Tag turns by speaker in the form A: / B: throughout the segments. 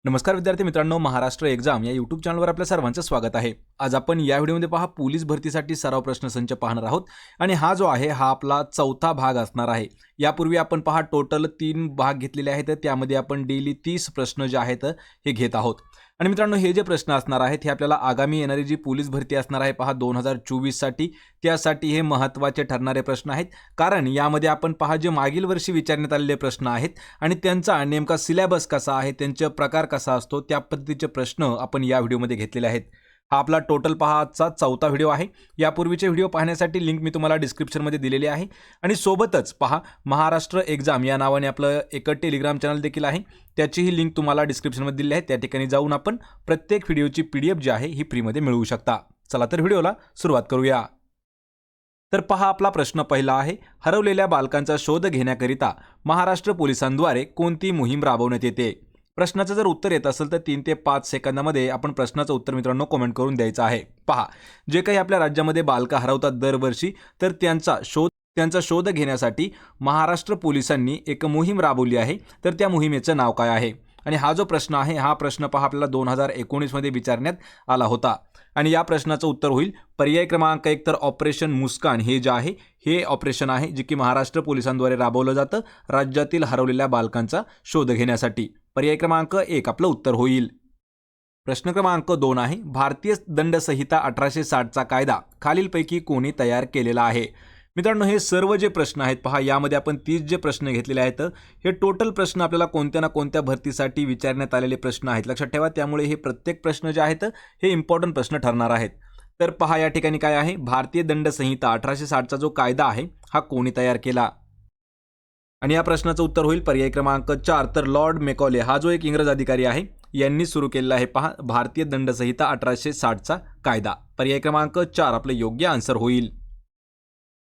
A: नमस्कार विद्यार्थी मित्रांनो, महाराष्ट्र एक्झाम या यूट्यूब चॅनलवर आपल्या सर्वांचं स्वागत आहे। आज आपण या व्हिडिओमध्ये पहा पोलीस भरतीसाठी सराव प्रश्नसंच पाहणार आहोत आणि हा जो आहे हा आपला चौथा भाग असणार आहे। यापूर्वी आपण पहा टोटल 3 भाग घेतलेले आहेत, त्यामध्ये आपण डेली 30 प्रश्न जे आहेत हे घेत आहोत। आणि मित्रांनो, हे जे प्रश्न असणार आहेत हे आपल्याला आगामी येणारी जी पोलीस भरती असणार आहे पहा 2024 साठी, त्यासाठी हे महत्त्वाचे ठरणारे प्रश्न आहेत। कारण यामध्ये आपण पहा जे मागील वर्षी विचारण्यात आलेले प्रश्न आहेत आणि त्यांचा नेमका सिलेबस कसा आहे, त्यांचे प्रकार कसा असतो, त्या पद्धतीचे प्रश्न आपण या व्हिडिओमध्ये घेतलेले आहेत। हा आपला टोटल पहा आजचा चौथा व्हिडिओ आहे। यापूर्वीचे व्हिडिओ पाहण्यासाठी लिंक मी तुम्हाला डिस्क्रिप्शनमध्ये दिलेली आहे आणि सोबतच पहा महाराष्ट्र एक्झाम या नावाने आपलं एक टेलिग्राम चॅनल देखील आहे, त्याचीही लिंक तुम्हाला डिस्क्रिप्शनमध्ये दिली आहे। त्या ठिकाणी जाऊन आपण प्रत्येक व्हिडिओची PDF जी आहे ही फ्रीमध्ये मिळवू शकता। चला तर व्हिडिओला सुरुवात करूया। तर पहा आपला प्रश्न पहिला आहे, हरवलेल्या बालकांचा शोध घेण्याकरिता महाराष्ट्र पोलिसांद्वारे कोणती मोहीम राबवण्यात येते? प्रश्नाचं जर उत्तर येत असेल तर 3 ते 5 सेकंदामध्ये आपण प्रश्नाचं उत्तर मित्रांनो कमेंट करून द्यायचं आहे। पहा, जे काही आपल्या राज्यामध्ये बालकं हरवतात दरवर्षी, तर त्यांचा शोध घेण्यासाठी महाराष्ट्र पोलिसांनी एक मोहीम राबवली आहे। तर त्या मोहिमेचं नाव काय आहे? आणि हा जो प्रश्न आहे हा प्रश्न पहा आपल्याला 2019 मध्ये विचारण्यात आला होता आणि या प्रश्नाचं उत्तर होईल पर्याय क्रमांक 1 तर ऑपरेशन मुस्कान हे जे आहे हे ऑपरेशन आहे जे की महाराष्ट्र पोलिसांद्वारे राबवलं जातं राज्यातील हरवलेल्या बालकांचा शोध घेण्यासाठी। पर्याय क्रमांक 1 आपलं उत्तर होईल। प्रश्न क्रमांक 2 आहे, भारतीय दंड संहिता 1860 चा कायदा खालीलपैकी कोणी तयार केलेला आहे? मित्रांनो, हे सर्व जे प्रश्न आहेत पहा यामध्ये आपण 30 जे प्रश्न घेतलेले आहेत हे टोटल प्रश्न आपल्याला कोणत्या ना कोणत्या भरतीसाठी विचारण्यात आलेले प्रश्न आहेत, लक्षात ठेवा। त्यामुळे हे प्रत्येक प्रश्न जे आहेत हे इम्पॉर्टंट प्रश्न ठरणार आहेत। तर पहा या ठिकाणी काय आहे, भारतीय दंड संहिता 1860 चा जो कायदा आहे हा कोणी तयार केला? आणि या प्रश्नाचं उत्तर होईल पर्याय क्रमांक 4 तर लॉर्ड मेकॉले हा जो एक इंग्रज अधिकारी आहे यांनी सुरू केलेला आहे पहा भारतीय दंड संहिता 1860 चा कायदा। पर्याय क्रमांक 4 आपलं योग्य आन्सर होईल।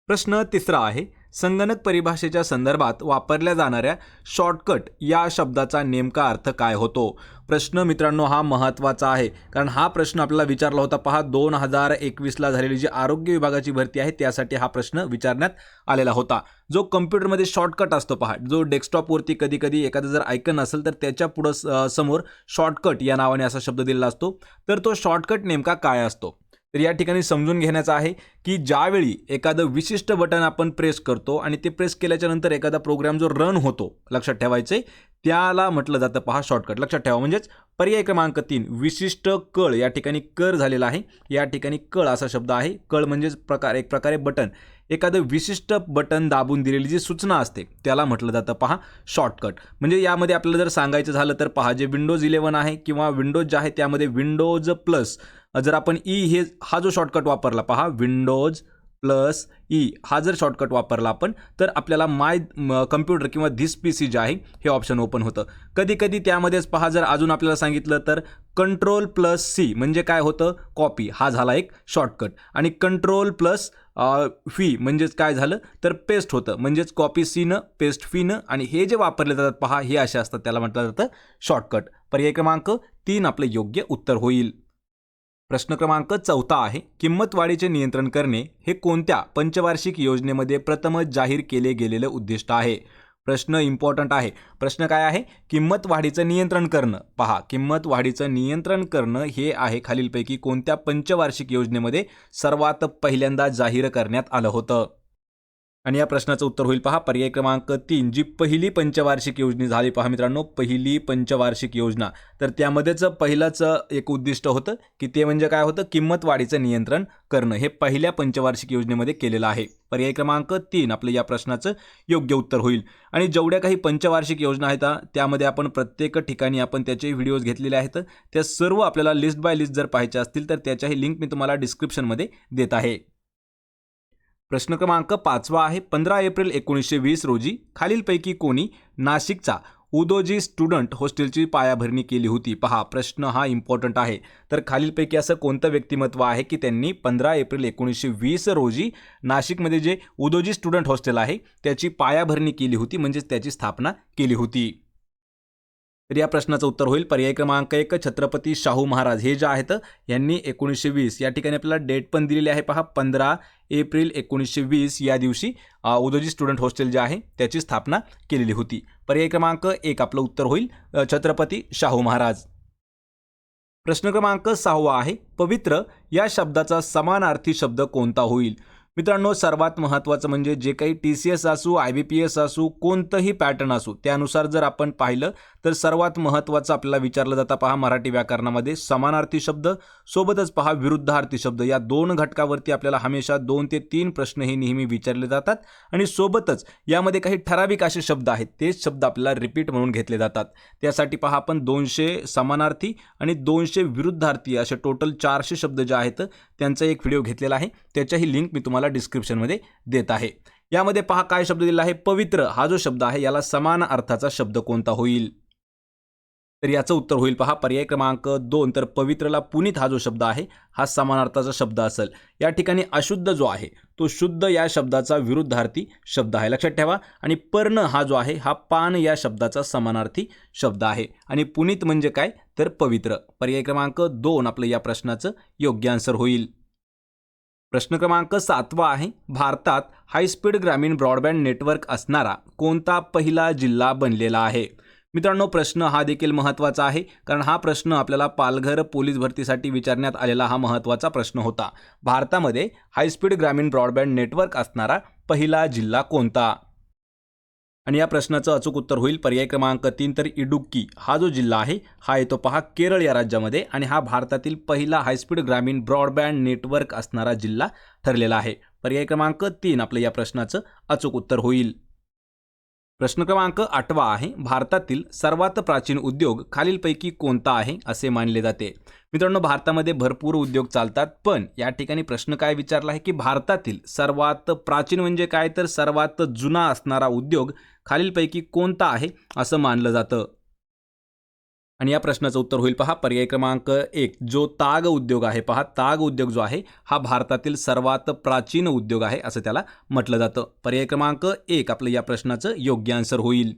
A: प्रश्न तिसरा आहे, संगणक परिभाषेच्या संदर्भात वापरल्या जाणाऱ्या शॉर्टकट या शब्दाचा नेमका अर्थ काय होतो? प्रश्न मित्रांनो हा महत्त्वाचा आहे, कारण हा प्रश्न आपल्याला विचारला होता पहा 2021 ला झालेली जी आरोग्य विभागाची भरती आहे त्यासाठी हा प्रश्न विचारण्यात आलेला होता। जो कम्प्युटरमध्ये शॉर्टकट असतो पहा, जो डेस्कटॉपवरती कधी कधी एखादा जर आयकन असेल तर त्याच्या पुढं समोर शॉर्टकट या नावाने असा शब्द दिलेला असतो, तर तो शॉर्टकट नेमका काय असतो? तर या ठिकाणी समजून घेण्याचं आहे की ज्यावेळी एखादं विशिष्ट बटन आपण प्रेस करतो आणि ते प्रेस केल्याच्या नंतर एखादा प्रोग्राम जो रन होतो, लक्षात ठेवायचे, त्याला म्हटलं जातं पहा शॉर्टकट। लक्षात ठेवा, म्हणजेच पर्याय क्रमांक 3 विशिष्ट कळ या ठिकाणी कर झालेला आहे, या ठिकाणी कळ असा शब्द आहे। कळ म्हणजेच एक प्रकारे बटन, एखादं विशिष्ट बटन दाबून दिलेली जी सूचना असते त्याला म्हटलं जातं पहा शॉर्टकट। म्हणजे यामध्ये आपल्याला जर सांगायचं झालं तर पहा जे विंडोज 11 आहे किंवा विंडोज जे आहे त्यामध्ये विंडोज प्लस जर आपण हा जो शॉर्टकट वापरला पहा विंडोज प्लस हा जर शॉर्टकट वापरला आपण तर आपल्याला माय कम्प्युटर किंवा धिस PC जे आहे हे ऑप्शन ओपन होतं। कधी कधी त्यामध्येच पहा जर अजून आपल्याला सांगितलं तर कंट्रोल प्लस C म्हणजे काय होतं, कॉपी, हा झाला एक शॉर्टकट। आणि कंट्रोल प्लस V म्हणजेच काय झालं तर पेस्ट होतं, म्हणजेच कॉपी C न पेस्ट V न, आणि हे जे वापरले जातात पहा हे असे असतात, त्याला म्हटलं जातं शॉर्टकट। पर्याय क्रमांक 3 आपलं योग्य उत्तर होईल। प्रश्न क्रमांक 4 आहे, किंमत वाढीचे नियंत्रण करणे हे कोणत्या पंचवार्षिक योजनेमध्ये प्रथमच जाहीर केले गेलेले उद्दिष्ट आहे? प्रश्न इम्पॉर्टंट आहे। प्रश्न काय आहे, किंमत वाढीचं नियंत्रण करणं। पहा किंमत वाढीचं नियंत्रण करणं हे आहे खालीलपैकी कोणत्या पंचवार्षिक योजनेमध्ये सर्वात पहिल्यांदा जाहीर करण्यात आलं होतं? आणि या प्रश्नाचं उत्तर होईल पहा पर्याय क्रमांक 3 जी पहिली पंचवार्षिक योजना झाली पहा मित्रांनो, पहिली पंचवार्षिक योजना, तर त्यामध्येच पहिलंच एक उद्दिष्ट होतं की ते म्हणजे काय होतं, किंमत वाढीचं नियंत्रण करणं, हे पहिल्या पंचवार्षिक योजनेमध्ये केलेलं आहे। पर्याय क्रमांक 3 आपलं या प्रश्नाचं योग्य उत्तर होईल। आणि जेवढ्या काही पंचवार्षिक योजना आहेत त्यामध्ये आपण प्रत्येक ठिकाणी आपण त्याचे व्हिडिओज घेतलेले आहेत, त्या सर्व आपल्याला लिस्ट बाय लिस्ट जर पाहायचे असतील तर त्याच्याही लिंक मी तुम्हाला डिस्क्रिप्शनमध्ये देत आहे। प्रश्न क्रमांक 5 आहे, 15 एप्रिल 1920 रोजी खालीलपैकी कोणी नाशिकचा उदोजी स्टुडंट हॉस्टेलची पायाभरणी केली होती? पहा प्रश्न हा इम्पॉर्टंट आहे। तर खालीलपैकी असं कोणतं व्यक्तिमत्व आहे की त्यांनी 15 एप्रिल 1920 रोजी नाशिकमध्ये जे उदोजी स्टुडंट हॉस्टेल आहे त्याची पायाभरणी केली होती, म्हणजेच त्याची स्थापना केली होती? तर या प्रश्नाचं उत्तर होईल पर्याय क्रमांक 1 छत्रपती शाहू महाराज हे जे आहेत यांनी 1920 या ठिकाणी आपल्याला डेट पण दिलेली आहे पहा 15 एप्रिल 1920 या दिवशी उदोजी स्टुडंट हॉस्टेल जे आहे त्याची स्थापना केलेली होती। पर्याय क्रमांक 1 आपलं उत्तर होईल छत्रपती शाहू महाराज। प्रश्न क्रमांक 6 आहे पवित्र या शब्दाचा समानार्थी शब्द कोणता होईल। मित्रांनो सर्वात महत्त्वाचं म्हणजे जे काही TCS असू IBPS असू कोणतंही पॅटर्न असू त्यानुसार जर आपण पाहिलं तर सर्वात महत्त्वाचं आपल्याला विचारलं जातं पहा मराठी व्याकरणामध्ये समानार्थी शब्द सोबतच पहा विरुद्धार्थी शब्द या दोन घटकावरती आपल्याला हमेशा 2 ते 3 प्रश्न हे नेहमी विचारले जातात आणि सोबतच यामध्ये काही ठराविक असे शब्द आहेत तेच शब्द आपल्याला रिपीट म्हणून घेतले जातात। त्यासाठी पहा आपण 200 समानार्थी आणि 200 विरुद्धार्थी असे टोटल 400 शब्द जे आहेत त्यांचा एक व्हिडिओ घेतलेला आहे त्याच्याही लिंक मी तुम्हाला डिस्क्रिप्शनमध्ये देत आहे। यामध्ये पहा काय शब्द दिला आहे पवित्र हा जो शब्द आहे याला समान अर्थाचा शब्द कोणता होईल। तर याचं उत्तर होईल पहा पर्याय क्रमांक 2 तर पवित्रला पुनीत हा जो शब्द आहे हा समानार्थाचा शब्द असेल। या ठिकाणी अशुद्ध जो आहे तो शुद्ध या शब्दाचा विरुद्धार्थी शब्द आहे लक्षात ठेवा आणि पर्ण हा जो आहे हा पान या शब्दाचा समानार्थी शब्द आहे आणि पुनीत म्हणजे काय तर पवित्र। पर्याय क्रमांक 2 आपलं या प्रश्नाचं योग्य आन्सर होईल। प्रश्न क्रमांक 7 आहे भारतात हायस्पीड ग्रामीण ब्रॉडबँड नेटवर्क असणारा कोणता पहिला जिल्हा बनलेला आहे। मित्रांनो प्रश्न हा देखील महत्त्वाचा आहे कारण हा प्रश्न आपल्याला पालघर पोलीस भरतीसाठी विचारण्यात आलेला हा महत्त्वाचा प्रश्न होता। भारतामध्ये हायस्पीड ग्रामीण ब्रॉडबँड नेटवर्क असणारा पहिला जिल्हा कोणता आणि या प्रश्नाचं अचूक उत्तर होईल पर्याय क्रमांक 3 तर इडुक्की हा जो जिल्हा आहे हा येतो पहा केरळ या राज्यामध्ये आणि हा भारतातील पहिला हायस्पीड ग्रामीण ब्रॉडबँड नेटवर्क असणारा जिल्हा ठरलेला आहे। पर्याय क्रमांक 3 आपलं या प्रश्नाचं अचूक उत्तर होईल। प्रश्न क्रमांक 8 आहे भारतातील सर्वात प्राचीन उद्योग खालीलपैकी कोणता आहे असे मानले जाते। मित्रांनो भारतामध्ये भरपूर उद्योग चालतात पण या ठिकाणी प्रश्न काय विचारला आहे की भारतातील सर्वात प्राचीन म्हणजे काय तर सर्वात जुना असणारा उद्योग खालीलपैकी कोणता आहे असं मानलं जातं आणि या प्रश्नाचं उत्तर होईल पहा पर्याय क्रमांक 1 जो ताग उद्योग आहे पहा ताग उद्योग जो आहे हा भारतातील सर्वात प्राचीन उद्योग आहे असं त्याला म्हटलं जातं। पर्याय क्रमांक 1 आपलं या प्रश्नाचं योग्य आन्सर होईल।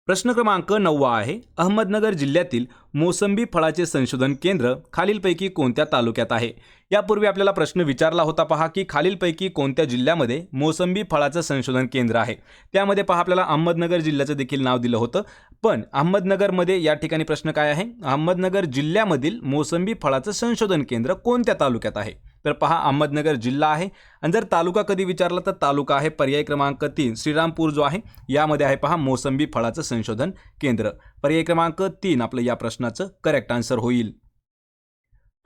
A: प्रश्न क्रमांक 9 आहे अहमदनगर जिल्ह्यातील मोसंबी फळाचे संशोधन केंद्र खालीलपैकी कोणत्या तालुक्यात आहे। यापूर्वी आपल्याला प्रश्न विचारला होता पहा की खालीलपैकी कोणत्या जिल्ह्यामध्ये मोसंबी फळाचं संशोधन केंद्र आहे। त्यामध्ये पहा आपल्याला अहमदनगर जिल्ह्याचं देखील नाव दिलं होतं पण अहमदनगरमध्ये या ठिकाणी प्रश्न काय आहे अहमदनगर जिल्ह्यामधील मोसंबी फळाचं संशोधन केंद्र कोणत्या तालुक्यात आहे। तर पहा अहमदनगर जिल्हा आहे आणि जर तालुका कधी विचारला तर तालुका आहे पर्याय क्रमांक 3 श्रीरामपूर जो आहे यामध्ये आहे पहा मोसंबी फळाचं संशोधन केंद्र। पर्याय क्रमांक 3 आपलं या प्रश्नाचं करेक्ट आन्सर होईल।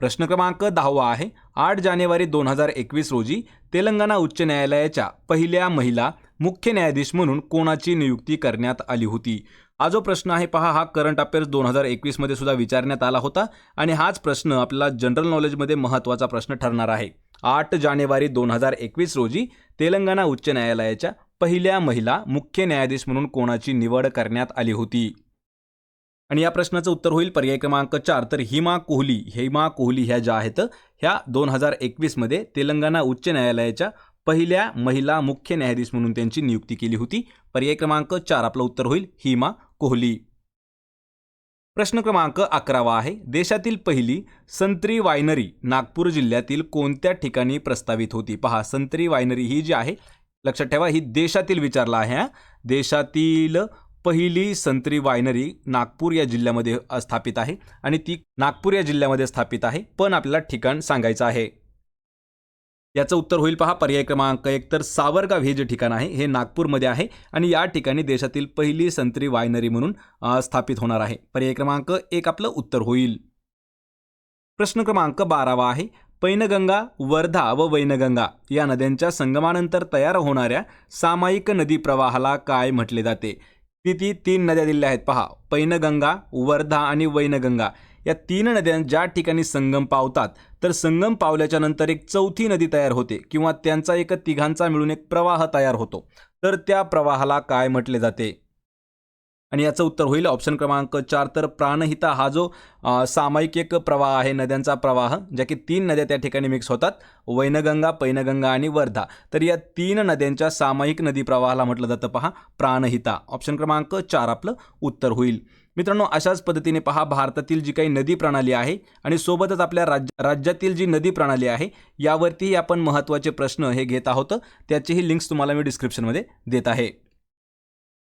A: प्रश्न क्रमांक 10 आहे 8 जानेवारी 2021 रोजी तेलंगणा उच्च न्यायालयाच्या पहिल्या महिला मुख्य न्यायाधीश म्हणून कोणाची नियुक्ती करण्यात आली होती। हा जो प्रश्न आहे पहा हा करंट अफेअर्स 2021 मध्ये सुद्धा विचारण्यात आला होता आणि हाच प्रश्न आपल्याला जनरल नॉलेजमध्ये महत्त्वाचा प्रश्न ठरणार आहे। 8 जानेवारी 2021 रोजी तेलंगणा उच्च न्यायालयाच्या पहिल्या महिला मुख्य न्यायाधीश म्हणून कोणाची निवड करण्यात आली होती आणि या प्रश्नाचं उत्तर होईल पर्याय क्रमांक 4 तर हिमा कोहली ह्या ज्या आहेत ह्या 2021 मध्ये तेलंगणा उच्च न्यायालयाच्या पहिल्या महिला मुख्य न्यायाधीश म्हणून त्यांची नियुक्ती केली होती। पर्याय क्रमांक 4 आपलं उत्तर होईल हिमा कोहली। प्रश्न क्रमांक 11 आहे देशातील पहिली संत्री वायनरी नागपूर जिल्ह्यातील कोणत्या ठिकाणी प्रस्तावित होती। पहा संत्री वायनरी ही जी आहे लक्षात ठेवा ही देशातील विचारला आहे देशातील पहिली संत्री वायनरी नागपूर या जिल्ह्यामध्ये स्थापित आहे आणि ती नागपूर या जिल्ह्यामध्ये स्थापित आहे पण आपल्याला ठिकाण सांगायचं आहे। याचं उत्तर होईल पहा पर्याय क्रमांक 1 तर सावरगाव हे जे ठिकाण आहे हे नागपूरमध्ये आहे आणि या ठिकाणी देशातील पहिली संत्री वायनरी म्हणून स्थापित होणार आहे। पर्याय क्रमांक 1 आपलं उत्तर होईल। प्रश्न क्रमांक 12 आहे पैनगंगा वर्धा व वैनगंगा या नद्यांच्या संगमानंतर तयार होणाऱ्या सामायिक नदी प्रवाहाला काय म्हटले जाते। ती 3 नद्या दिल्या आहेत पहा पैनगंगा वर्धा आणि वैनगंगा या 3 नद्या ज्या ठिकाणी संगम पावतात तर संगम पावल्याच्या नंतर एक चौथी नदी तयार होते किंवा त्यांचा एक तिघांचा मिळून एक प्रवाह तयार होतो तर त्या प्रवाहाला काय म्हटले जाते आणि याचं उत्तर होईल ऑप्शन क्रमांक 4 तर प्राणहिता हा जो सामायिक एक प्रवाह आहे नद्यांचा प्रवाह ज्या की 3 नद्या त्या ठिकाणी मिक्स होतात वैनगंगा पैनगंगा आणि वर्धा तर या 3 नद्यांच्या सामायिक नदी प्रवाहाला म्हटलं जातं पहा प्राणहिता। ऑप्शन क्रमांक 4 आपलं उत्तर होईल। मित्रांनो, अशाच पद्धतीने पहा भारतातील जी काही नदी प्रणाली आहे आणि सोबतच आपल्या राज्यातील जी नदी प्रणाली आहे यावरतीही आपण महत्त्वाचे प्रश्न हे घेत आहोत. त्याचीही लिंक्स तुम्हाला मी डिस्क्रिप्शनमध्ये देत आहे.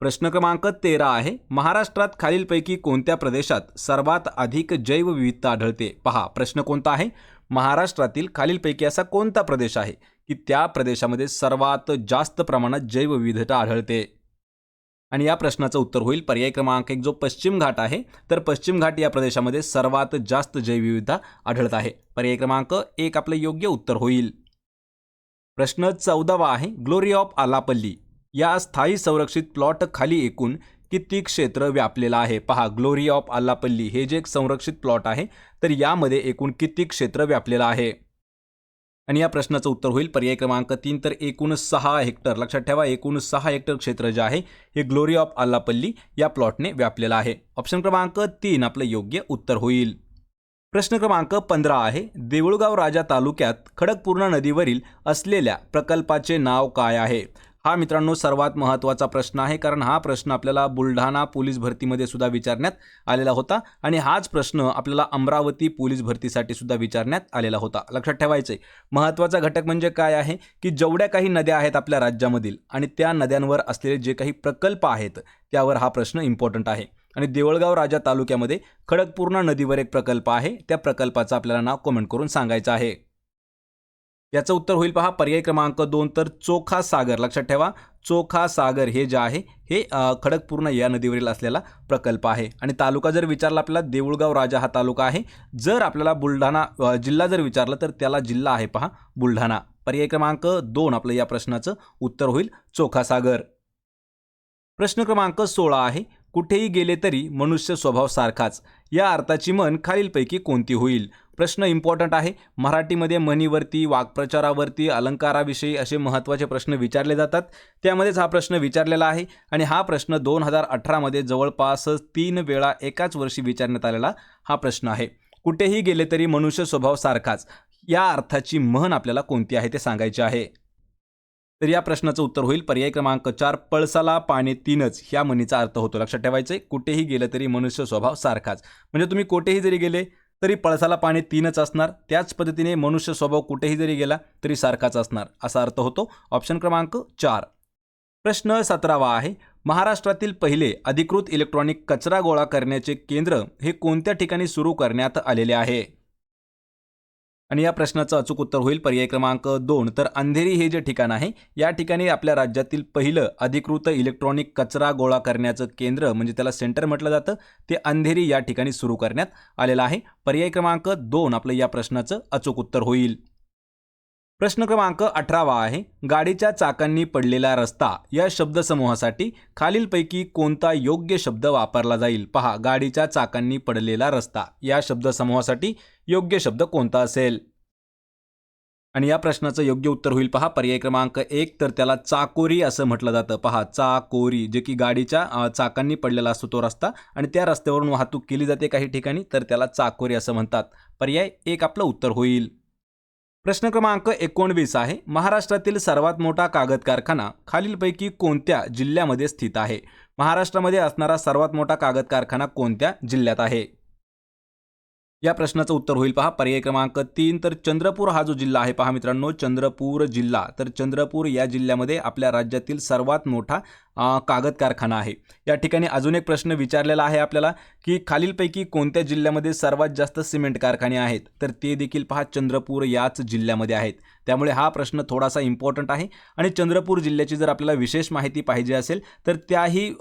A: प्रश्न क्रमांक 13 आहे, महाराष्ट्रात खालीलपैकी कोणत्या प्रदेशात सर्वात अधिक जैवविविधता आढळते? पहा प्रश्न कोणता आहे, महाराष्ट्रातील खालीलपैकी असा कोणता प्रदेश आहे की त्या प्रदेशामध्ये सर्वात जास्त प्रमाणात जैवविविधता आढळते? आणि या प्रश्नाचं उत्तर होईल पर्याय क्रमांक 1 जो पश्चिम घाट आहे, तर पश्चिम घाट या प्रदेशामध्ये सर्वात जास्त जैवविविधता आढळत आहे. पर्याय क्रमांक 1 आपलं योग्य उत्तर होईल. प्रश्न 14वा आहे, ग्लोरी ऑफ आलापल्ली या स्थायी संरक्षित प्लॉट खाली एकूण किती क्षेत्र व्यापलेलं आहे? पहा, ग्लोरी ऑफ आलापल्ली हे जे एक संरक्षित प्लॉट आहे तर यामध्ये एकूण किती क्षेत्र व्यापलेलं आहे? आणि या प्रश्नाचं उत्तर होईल पर्याय क्रमांक 3 तर एकूण 6 हेक्टर. लक्षात ठेवा, एकूण 6 हेक्टर क्षेत्र जे आहे हे ग्लोरी ऑफ आलापल्ली या प्लॉटने व्यापलेलं आहे. ऑप्शन क्रमांक 3 आपलं योग्य उत्तर होईल. प्रश्न क्रमांक 15 आहे, देऊळगाव राजा तालुक्यात खडकपूर्णा नदीवरील असलेल्या प्रकल्पाचे नाव काय आहे? हा मित्रांनो सर्वात महत्त्वाचा प्रश्न आहे, कारण हा प्रश्न आपल्याला बुलढाणा पोलीस भरतीमध्ये सुद्धा विचारण्यात आलेला होता आणि हाच प्रश्न आपल्याला अमरावती पोलीस भरतीसाठी सुद्धा विचारण्यात आलेला होता. लक्षात ठेवायचे महत्त्वाचा घटक म्हणजे काय आहे की जेवढ्या काही नद्या आहेत आपल्या राज्यामधील आणि त्या नद्यांवर असलेले जे काही प्रकल्प आहेत त्यावर हा प्रश्न इम्पॉर्टंट आहे. आणि देऊळगाव राजा तालुक्यामध्ये खडकपूर्णा नदीवर एक प्रकल्प आहे, त्या प्रकल्पाचं आपल्याला नाव कमेंट करून सांगायचं आहे. याचं उत्तर होईल पहा पर्याय क्रमांक 2 तर चोखा सागर. लक्षात ठेवा, चोखा सागर हे जे आहे हे खडकपूर्णा या नदीवरील असलेला प्रकल्प आहे. आणि तालुका जर विचारला आपल्याला, देऊळगाव राजा हा तालुका आहे. जर आपल्याला बुलढाणा जिल्हा जर विचारलं तर त्याला जिल्हा आहे पहा बुलढाणा. पर्याय क्रमांक 2 आपलं या प्रश्नाचं उत्तर होईल चोखा सागर. प्रश्न क्रमांक 16 आहे, कुठेही गेले तरी मनुष्य स्वभाव सारखाच या अर्थाची म्हण खालीलपैकी कोणती होईल? प्रश्न इम्पॉर्टंट आहे. मराठीमध्ये म्हणीवरती, वाक्प्रचारावरती, अलंकाराविषयी असे महत्त्वाचे प्रश्न विचारले जातात. त्यामध्येच हा प्रश्न विचारलेला आहे आणि हा प्रश्न 2018 मध्ये जवळपास 3 वेळा एकाच वर्षी विचारण्यात आलेला हा प्रश्न आहे. कुठेही गेले तरी मनुष्य स्वभाव सारखाच या अर्थाची म्हण आपल्याला कोणती आहे ते सांगायचे आहे. तर या प्रश्नाचं उत्तर होईल पर्याय क्रमांक 4 पळसाला पाणी तीनच ह्या म्हणीचा अर्थ होतो. लक्षात ठेवायचे, कुठेही गेले तरी मनुष्य स्वभाव सारखाच म्हणजे तुम्ही कुठेही जरी गेले तरी पळसाला पाणी तीनच असणार. त्याच पद्धतीने मनुष्य स्वभाव कुठेही जरी गेला तरी सारखाच असणार असा अर्थ होतो. ऑप्शन क्रमांक 4. प्रश्न 17वा आहे, महाराष्ट्रातील पहिले अधिकृत इलेक्ट्रॉनिक कचरा गोळा करण्याचे केंद्र हे कोणत्या ठिकाणी सुरू करण्यात आलेले आहे? आणि या प्रश्नाचं अचूक उत्तर होईल पर्याय क्रमांक 2 तर अंधेरी हे जे ठिकाण आहे या ठिकाणी आपल्या राज्यातील पहिलं अधिकृत इलेक्ट्रॉनिक कचरा गोळा करण्याचं केंद्र म्हणजे त्याला सेंटर म्हटलं जातं ते अंधेरी या ठिकाणी सुरू करण्यात आलेलं आहे. पर्याय क्रमांक 2 आपलं या प्रश्नाचं अचूक उत्तर होईल. प्रश्न क्रमांक 18वा आहे, गाडीच्या चाकांनी पडलेला रस्ता या शब्दसमूहासाठी खालीलपैकी कोणता योग्य शब्द वापरला जाईल? पहा, गाडीच्या चाकांनी पडलेला रस्ता या शब्दसमूहासाठी योग्य शब्द कोणता असेल? आणि या प्रश्नाचं योग्य उत्तर होईल पहा पर्याय क्रमांक 1 तर त्याला चाकोरी असं म्हटलं जातं. पहा, चाकोरी जे की गाडीच्या चाकांनी पडलेला असतो तो रस्ता आणि त्या रस्त्यावरून वाहतूक केली जाते काही ठिकाणी तर त्याला चाकोरी असं म्हणतात. पर्याय 1 आपलं उत्तर होईल. प्रश्न क्रमांक 19 आहे, महाराष्ट्रातील सर्वात मोठा कागद कारखाना खालीलपैकी कोणत्या जिल्ह्यामध्ये स्थित आहे? महाराष्ट्रामध्ये असणारा सर्वात मोठा कागद कारखाना कोणत्या जिल्ह्यात आहे? या प्रश्नाचं उत्तर होईल पहा पर्याय क्रमांक 3 तर चंद्रपूर हा जो जिल्हा आहे पहा मित्रांनो, चंद्रपूर जिल्हा. तर चंद्रपूर या जिल्ह्यामध्ये आपल्या राज्यातील सर्वात मोठा कागद कारखाना आहे. या ठिकाणी अजून एक प्रश्न विचारलेला आहे आपल्याला की खालीलपैकी कोणत्या जिल्ह्यामध्ये सर्वात जास्त सिमेंट कारखाने आहेत? तर ते देखील पहा चंद्रपूर याच जिल्ह्यामध्ये आहेत. त्यामुळे हा प्रश्न थोडासा इम्पॉर्टंट आहे आणि चंद्रपूर जिल्ह्याची जर आपल्याला विशेष माहिती पाहिजे असेल तर त्याही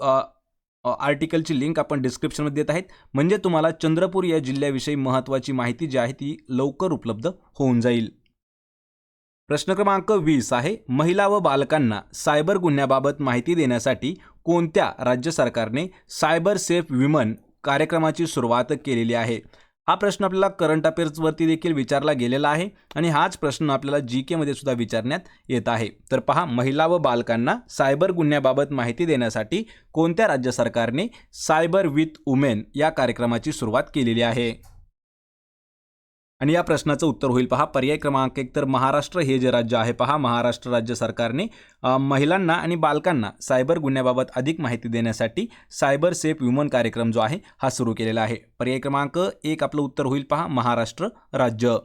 A: आर्टिकलची लिंक आपण डिस्क्रिप्शनमध्ये देत आहेत म्हणजे तुम्हाला चंद्रपूर या जिल्ह्याविषयी महत्त्वाची माहिती जी आहे ती लवकर उपलब्ध होऊन जाईल. प्रश्न क्रमांक 20 आहे, महिला व बालकांना सायबर गुन्ह्याबाबत माहिती देण्यासाठी कोणत्या राज्य सरकारने सायबर सेफ विमन कार्यक्रमाची सुरुवात केलेली आहे? हा प्रश्न आपल्याला करंट अफेअर्सवरती देखील विचारला गेलेला आहे आणि हाच प्रश्न आपल्याला GK मध्ये सुद्धा विचारण्यात येत आहे. तर पहा, महिला व बालकांना सायबर गुन्ह्याबाबत माहिती देण्यासाठी कोणत्या राज्य सरकारने सायबर विथ वुमेन या कार्यक्रमाची सुरुवात केलेली आहे? आणि या प्रश्नाचं उत्तर होईल पहा पर्याय क्रमांक 1 तर महाराष्ट्र हे जे राज्य आहे पहा महाराष्ट्र राज्य सरकारने महिलांना आणि बालकांना सायबर गुन्ह्याबाबत अधिक माहिती देण्यासाठी सायबर सेफ वुमन कार्यक्रम जो आहे हा सुरू केलेला आहे. पर्याय क्रमांक 1 आपलं उत्तर होईल पहा महाराष्ट्र राज्य.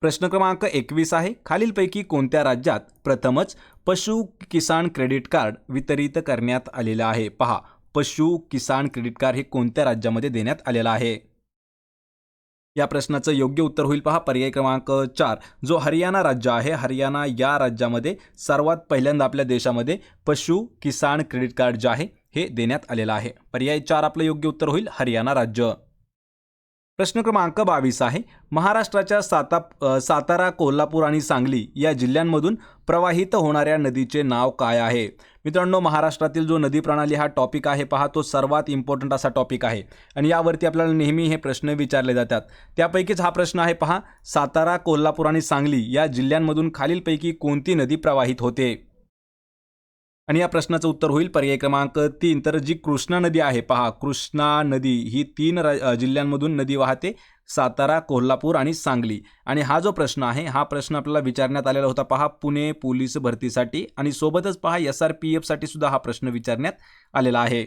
A: प्रश्न क्रमांक 21 आहे खालीलपैकी कोणत्या राज्यात प्रथमच पशु किसान क्रेडिट कार्ड वितरित करण्यात आलेलं आहे. पहा पशु किसान क्रेडिट कार्ड हे कोणत्या राज्यामध्ये देण्यात आलेलं आहे. या प्रश्नाचं योग्य उत्तर होईल पहा पर्याय क्रमांक 4 जो हरियाणा राज्य आहे. हरियाणा या राज्यामध्ये सर्वात पहिल्यांदा आपल्या देशामध्ये पशु किसान क्रेडिट कार्ड जे आहे हे देण्यात आलेलं आहे. पर्याय 4 आपलं योग्य उत्तर होईल हरियाणा राज्य. प्रश्न क्रमांक 22 आहे महाराष्ट्राच्या सातारा, कोल्हापूर आणि सांगली या जिल्ह्यांमधून प्रवाहित होणाऱ्या नदीचे नाव काय आहे. मित्रांनो महाराष्ट्रातील जो नदी प्रणाली हा टॉपिक आहे पहा तो सर्वात इम्पॉर्टंट असा टॉपिक आहे आणि यावरती आपल्याला नेहमी हे प्रश्न विचारले जातात. त्यापैकीच हा प्रश्न आहे पहा सातारा, कोल्हापूर आणि सांगली या जिल्ह्यांमधून खालीलपैकी कोणती नदी प्रवाहित होते. आणि या प्रश्नाचं उत्तर होईल पर्याय क्रमांक 3 तर जी कृष्णा नदी आहे पहा कृष्णा नदी ही 3 जिल्ह्यांमधून नदी वाहते सातारा, कोल्हापूर आणि सांगली. आणि हा जो प्रश्न आहे हा प्रश्न आपल्याला विचारण्यात आलेला होता पहा पुणे पोलीस भरतीसाठी आणि सोबतच पहा SRPF साठी सुद्धा हा प्रश्न विचारण्यात आलेला आहे.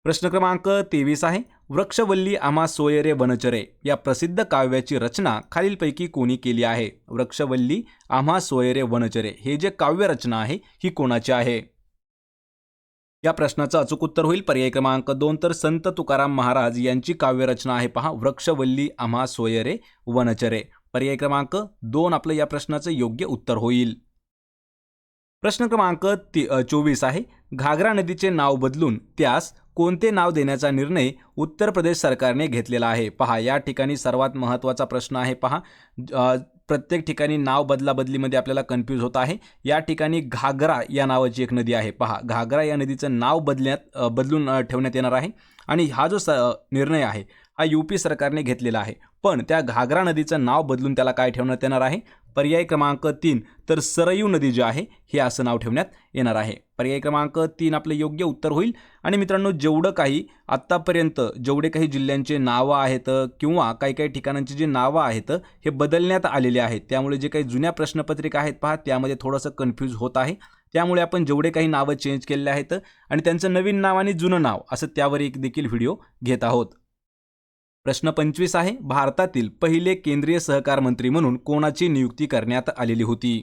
A: प्रश्न क्रमांक 23 आहे वृक्षवल्ली आम्हा सोयरे वनचरे या प्रसिद्ध काव्याची रचना खालीलपैकी कोणी केली आहे. वृक्षवल्ली आम्हा सोयरे वनचरे हे जे काव्य रचना आहे ही कोणाची आहे. या प्रश्नाचं अचूक उत्तर होईल पर्याय क्रमांक 2 तर संत तुकाराम महाराज यांची काव्य रचना आहे पहा वृक्षवल्ली आम्हा सोयरे वनचरे. पर्याय क्रमांक 2 आपलं या प्रश्नाचं योग्य उत्तर होईल. प्रश्न क्रमांक 24 आहे घागरा नदीचे नाव बदलून त्यास कोणते नाव देण्याचा निर्णय उत्तर प्रदेश सरकारने घेतलेला आहे. पहा या ठिकाणी सर्वात महत्त्वाचा प्रश्न आहे पहा प्रत्येक ठिकाणी नाव बदलाबदलीमध्ये आपल्याला कन्फ्यूज होत आहे. या ठिकाणी घागरा या नावाची एक नदी आहे पहा घागरा या नदीचं नाव बदलून ठेवण्यात येणार आहे आणि हा जो निर्णय आहे हा UP सरकारने घेतलेला आहे. पण त्या घागरा नदीचं नाव बदलून त्याला काय ठेवण्यात येणार आहे. पर्याय क्रमांक 3 तर सरयू नदी जी आहे हे असं नाव ठेवण्यात येणार आहे. पर्याय क्रमांक 3 आपलं योग्य उत्तर होईल. आणि मित्रांनो जेवढं काही आत्तापर्यंत जेवढे काही जिल्ह्यांचे नावं आहेत किंवा काही काही ठिकाणांची जी नावं आहेत हे बदलण्यात आलेले आहेत त्यामुळे जे काही जुन्या प्रश्नपत्रिका आहेत पहा त्यामध्ये थोडंसं कन्फ्यूज होत आहे. त्यामुळे आपण जेवढे काही नावं चेंज केलेले आहेत आणि त्यांचं नवीन नाव आणि जुनं नाव असं त्यावर एक देखील व्हिडिओ घेत आहोत. प्रश्न 25 आहे भारतातील पहिले केंद्रीय सहकार मंत्री म्हणून कोणाची नियुक्ती करण्यात आलेली होती.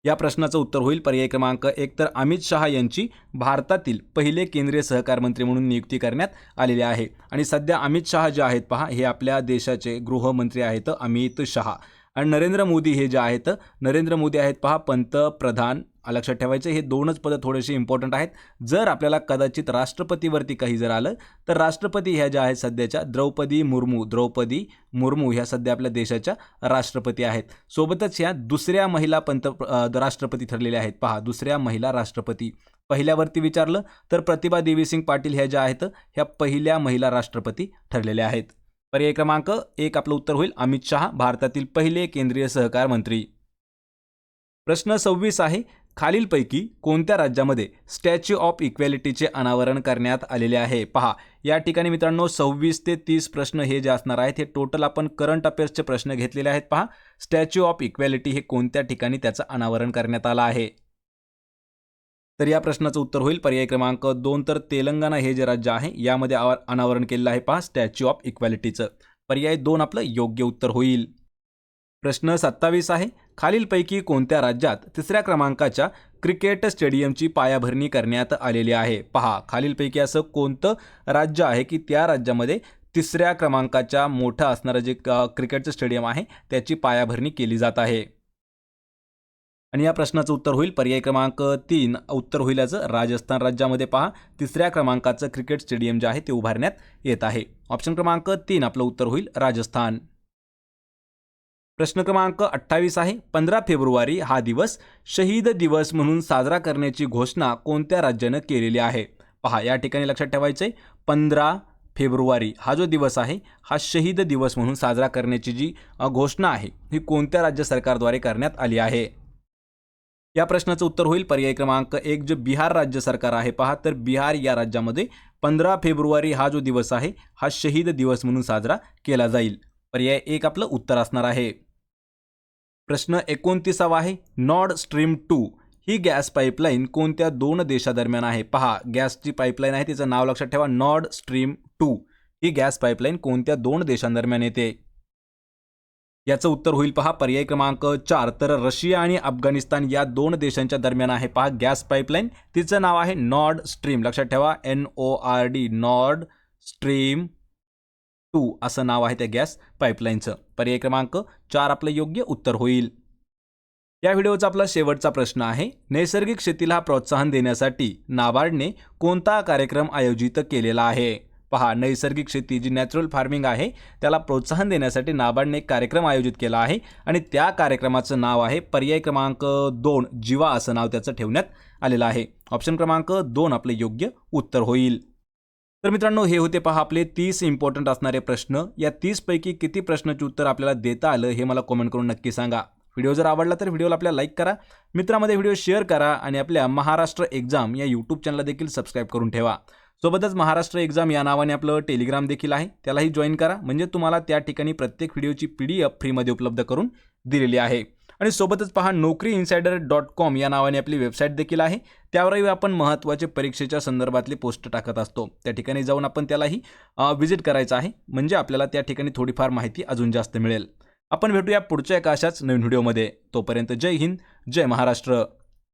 A: या प्रश्नाचं उत्तर होईल पर्याय क्रमांक 1 तर अमित शहा यांची भारतातील पहिले केंद्रीय सहकार मंत्री म्हणून नियुक्ती करण्यात आलेली आहे. आणि सध्या अमित शहा जे आहेत पहा हे आपल्या देशाचे गृहमंत्री आहेत अमित शहा. आणि नरेंद्र मोदी हे जे आहेत नरेंद्र मोदी आहेत पहा पंतप्रधान. लक्षात ठेवायचं हे दोनच पदं थोडेसे इम्पॉर्टंट आहेत. जर आपल्याला कदाचित राष्ट्रपतीवरती काही जर आलं तर राष्ट्रपती ह्या ज्या आहेत सध्याच्या द्रौपदी मुर्मू ह्या सध्या आपल्या देशाच्या राष्ट्रपती आहेत. सोबतच ह्या दुसऱ्या महिला राष्ट्रपती ठरलेल्या आहेत पहा दुसऱ्या महिला राष्ट्रपती. पहिल्यावरती विचारलं तर प्रतिभा देवी सिंग पाटील ह्या ज्या आहेत ह्या पहिल्या महिला राष्ट्रपती ठरलेल्या आहेत. पर्याय क्रमांक 1 आपलं उत्तर होईल अमित शहा भारतातील पहिले केंद्रीय सहकार मंत्री. प्रश्न 26 आहे खालीलपैकी कोणत्या राज्यामध्ये स्टॅच्यू ऑफ इक्वॅलिटीचे अनावरण करण्यात आलेले आहे. पहा या ठिकाणी मित्रांनो 26 ते 30 प्रश्न हे जे असणार आहेत हे टोटल आपण करंट अफेअर्सचे प्रश्न घेतलेले आहेत. पहा स्टॅच्यू ऑफ इक्वॅलिटी हे कोणत्या ठिकाणी त्याचं अनावरण करण्यात आलं आहे. तर या प्रश्नाचं उत्तर होईल पर्याय क्रमांक 2 तर तेलंगणा हे जे राज्य आहे यामध्ये अनावरण केलेलं आहे पहा स्टॅच्यू ऑफ इक्वॅलिटीचं. पर्याय 2 आपलं योग्य उत्तर होईल. प्रश्न 27 आहे खालीलपैकी कोणत्या राज्यात 3ऱ्या क्रमांकाच्या क्रिकेट स्टेडियमची पायाभरणी करण्यात आलेली आहे. पहा खालीलपैकी असं कोणतं राज्य आहे की त्या राज्यामध्ये 3ऱ्या क्रमांकाच्या मोठं असणारं जे क्रिकेटचं स्टेडियम आहे त्याची पायाभरणी केली जात आहे. आणि या प्रश्नाचं उत्तर होईल पर्याय क्रमांक 3 उत्तर होईल याचं राजस्थान राज्यामध्ये पहा 3ऱ्या क्रमांकाचं क्रिकेट स्टेडियम जे आहे ते उभारण्यात येत आहे. ऑप्शन क्रमांक 3 आपलं उत्तर होईल राजस्थान. प्रश्न क्रमांक 28 आहे 15 फेब्रुवारी हा दिवस शहीद दिवस म्हणून साजरा करण्याची घोषणा कोणत्या राज्यानं केलेली आहे. पहा या ठिकाणी लक्षात ठेवायचंय 15 फेब्रुवारी हा जो दिवस आहे हा शहीद दिवस म्हणून साजरा करण्याची जी घोषणा आहे ही कोणत्या राज्य सरकारद्वारे करण्यात आली आहे. या प्रश्नाचं उत्तर होईल पर्याय क्रमांक 1 जे बिहार राज्य सरकार आहे पहा तर बिहार या राज्यामध्ये 15 फेब्रुवारी हा जो दिवस आहे हा शहीद दिवस म्हणून साजरा केला जाईल. पर्याय 1 आपलं उत्तर असणार आहे. प्रश्न 29 आहे. नॉर्ड स्ट्रीम 2 ही गॅस पाईपलाईन कोणत्या दोन देशादरम्यान आहे? पहा, गॅसची पाईपलाईन आहे, तिचं नाव लक्षात ठेवा, नॉर्ड स्ट्रीम 2 ही गॅस पाईपलाईन कोणत्या दोन देशांदरम्यान येते? याचं उत्तर होईल पहा पर्याय क्रमांक 4, तर रशिया आणि अफगाणिस्तान या दोन देशांच्या दरम्यान आहे पहा गॅस पाईपलाईन, तिचं नाव आहे नॉर्ड स्ट्रीम. लक्षात ठेवा, NORD, नॉर्ड स्ट्रीम 2 असं नाव आहे त्या गॅस पाईपलाईनचं. पर्याय क्रमांक 4 आपलं योग्य उत्तर होईल. या व्हिडिओचा आपला शेवटचा प्रश्न आहे. नैसर्गिक शेतीला प्रोत्साहन देण्यासाठी नाबार्डने कोणता कार्यक्रम आयोजित केलेला आहे? पहा, नैसर्गिक शेती जी नॅचरल फार्मिंग आहे त्याला प्रोत्साहन देण्यासाठी नाबार्डने एक कार्यक्रम आयोजित केला आहे आणि त्या कार्यक्रमाचं नाव आहे पर्याय क्रमांक 2, जीवा असं नाव त्याचं ठेवण्यात आलेलं आहे. ऑप्शन क्रमांक 2 आपले योग्य उत्तर होईल. तर मित्रांनो, हे होते पहा आपले 30 इम्पॉर्टंट असणारे प्रश्न. या 30 पैकी किती प्रश्नाचे उत्तर आपल्याला देता आलं हे मला कमेंट करून नक्की सांगा. व्हिडिओ जर आवडला तर व्हिडिओला आपल्याला लाईक करा, मित्रांमध्ये व्हिडिओ शेअर करा आणि आपल्या महाराष्ट्र एक्झाम या यूट्यूब चॅनलला देखील सबस्क्राईब करून ठेवा. सोबतच महाराष्ट्र एक्झाम या नावाने आपलं टेलिग्राम देखील आहे, त्यालाही जॉईन करा, म्हणजे तुम्हाला त्या ठिकाणी प्रत्येक व्हिडिओची PDF फ्रीमध्ये उपलब्ध करून दिलेली आहे. आणि सोबतच पहा, naukriinsider.com या नावाने आपली वेबसाईट देखील आहे, त्यावरही आपण महत्त्वाचे परीक्षेच्या संदर्भातले पोस्ट टाकत असतो. त्या ठिकाणी जाऊन आपण त्यालाही व्हिजिट करायचं आहे, म्हणजे आपल्याला त्या ठिकाणी थोडीफार माहिती अजून जास्त मिळेल. आपण भेटूया पुढच्या एका अशाच नवीन व्हिडिओमध्ये. तोपर्यंत जय हिंद, जय महाराष्ट्र.